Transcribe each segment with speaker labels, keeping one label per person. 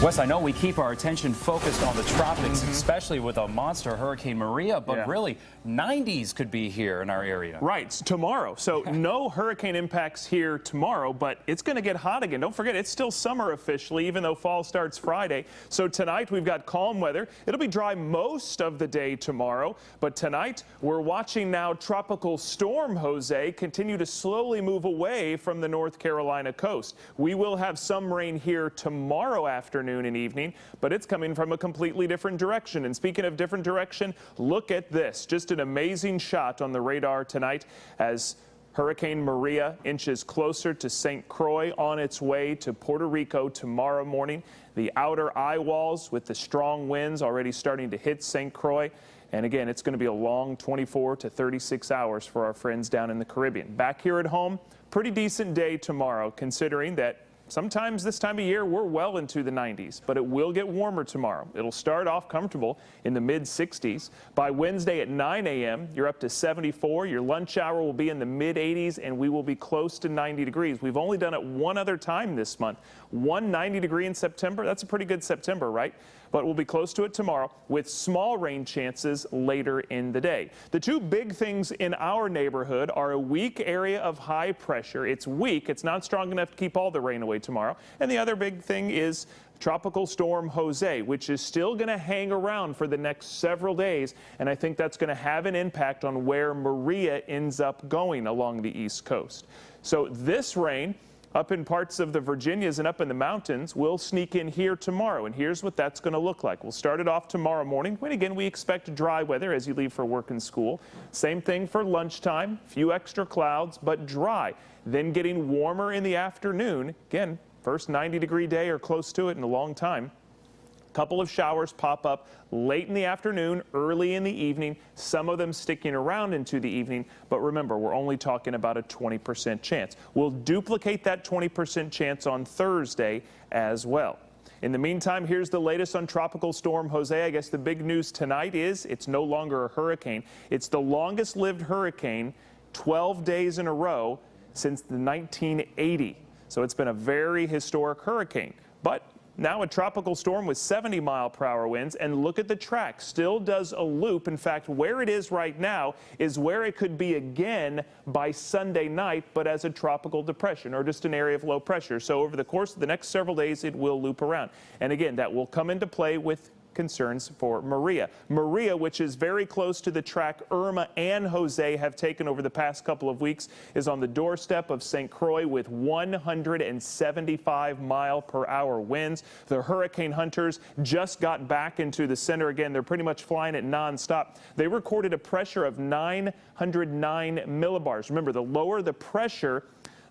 Speaker 1: Wes, I know we keep our attention focused on the tropics, especially with a monster Hurricane Maria, but really 90s could be here in our area.
Speaker 2: Right, tomorrow. So no hurricane impacts here tomorrow, but it's going to get hot again. Don't forget, it's still summer officially, even though fall starts Friday. So tonight we've got calm weather. It'll be dry most of the day tomorrow, but tonight we're watching now Tropical Storm Jose continue to slowly move away from the North Carolina coast. We will have some rain here tomorrow afternoon and evening, but it's coming from a completely different direction. And speaking of different direction, look at this. Just an amazing shot on the radar tonight as Hurricane Maria inches closer to St. Croix on its way to Puerto Rico tomorrow morning. The outer eye walls with the strong winds already starting to hit St. Croix. And again, it's going to be a long 24 to 36 hours for our friends down in the Caribbean. Back here at home, pretty decent day tomorrow, considering that sometimes this time of year, we're well into the 90s, but it will get warmer tomorrow. It'll start off comfortable in the mid-60s. By Wednesday at 9 a.m., you're up to 74. Your lunch hour will be in the mid-80s, and we will be close to 90 degrees. We've only done it one other time this month. 90 degree in September. That's a pretty good September, right? But we'll be close to it tomorrow with small rain chances later in the day. The two big things in our neighborhood are a weak area of high pressure. It's weak. It's not strong enough to keep all the rain away tomorrow. And the other big thing is Tropical Storm Jose, which is still going to hang around for the next several days. And I think that's going to have an impact on where Maria ends up going along the East Coast. So this rain up in parts of the Virginias and up in the mountains will sneak in here tomorrow, and here's what that's going to look like. We'll start it off tomorrow morning, when again we expect dry weather as you leave for work and school. Same thing for lunchtime, few extra clouds, but dry. Then getting warmer in the afternoon. Again, first 90-degree day or close to it in a long time. Couple of showers pop up late in the afternoon, early in the evening, some of them sticking around into the evening. But remember, we're only talking about a 20% chance. We'll duplicate that 20% chance on Thursday as well. In the meantime, here's the latest on Tropical Storm Jose. I guess the big news tonight is it's no longer a hurricane. It's the longest lived hurricane 12 days in a row since the 1980. So it's been a very historic hurricane. But now a tropical storm with 70-mile-per-hour winds, and look at the track. Still does a loop. In fact, where it is right now is where it could be again by Sunday night, but as a tropical depression or just an area of low pressure. So over the course of the next several days, it will loop around. And again, that will come into play with concerns for Maria. Maria, which is very close to the track Irma and Jose have taken over the past couple of weeks, is on the doorstep of St. Croix with 175-mile-per-hour winds. The hurricane hunters just got back into the center again. They're pretty much flying it nonstop. They recorded a pressure of 909 millibars. Remember, the lower the pressure,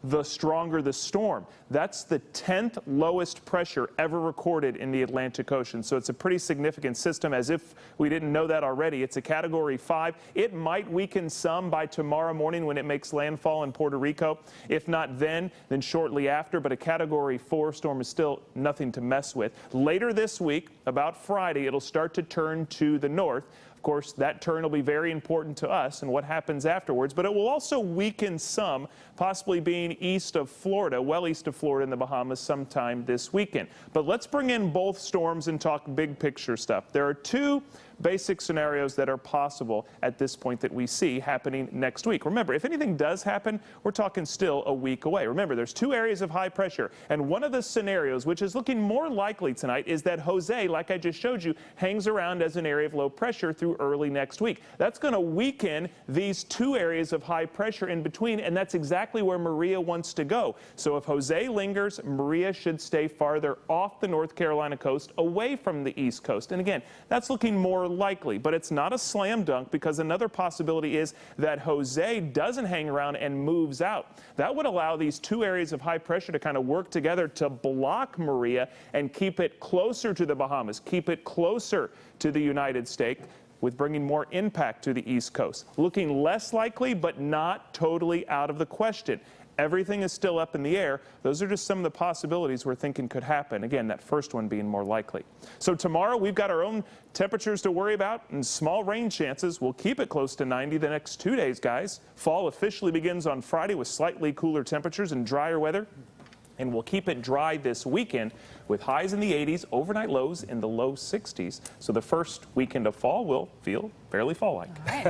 Speaker 2: the stronger the storm. That's the 10th lowest pressure ever recorded in the Atlantic Ocean. So it's a pretty significant system, as if we didn't know that already. It's a Category 5. It might weaken some by tomorrow morning when it makes landfall in Puerto Rico. If not then shortly after. But a Category 4 storm is still nothing to mess with. Later this week, about Friday, it'll start to turn to the north. Of course, that turn will be very important to us and what happens afterwards, but it will also weaken some, possibly being east of Florida, well east of Florida in the Bahamas sometime this weekend. But let's bring in both storms and talk big picture stuff. There are two basic scenarios that are possible at this point that we see happening next week. Remember, if anything does happen, we're talking still a week away. Remember, there's two areas of high pressure, and one of the scenarios, which is looking more likely tonight, is that Jose, like I just showed you, hangs around as an area of low pressure through early next week. That's going to weaken these two areas of high pressure in between, and that's exactly where Maria wants to go. So if Jose lingers, Maria should stay farther off the North Carolina coast, away from the East Coast. And again, that's looking more likely, but it's not a slam dunk, because another possibility is that Jose doesn't hang around and moves out. That would allow these two areas of high pressure to kind of work together to block Maria and keep it closer to the Bahamas, keep it closer to the United States, with bringing more impact to the East Coast. Looking less likely, but not totally out of the question. Everything is still up in the air. Those are just some of the possibilities we're thinking could happen. Again, that first one being more likely. So tomorrow we've got our own temperatures to worry about and small rain chances. We'll keep it close to 90 the next 2 days, guys. Fall officially begins on Friday with slightly cooler temperatures and drier weather. and we'll keep it dry this weekend with highs in the 80s, overnight lows in the low 60s. So the first weekend of fall will feel fairly fall-like.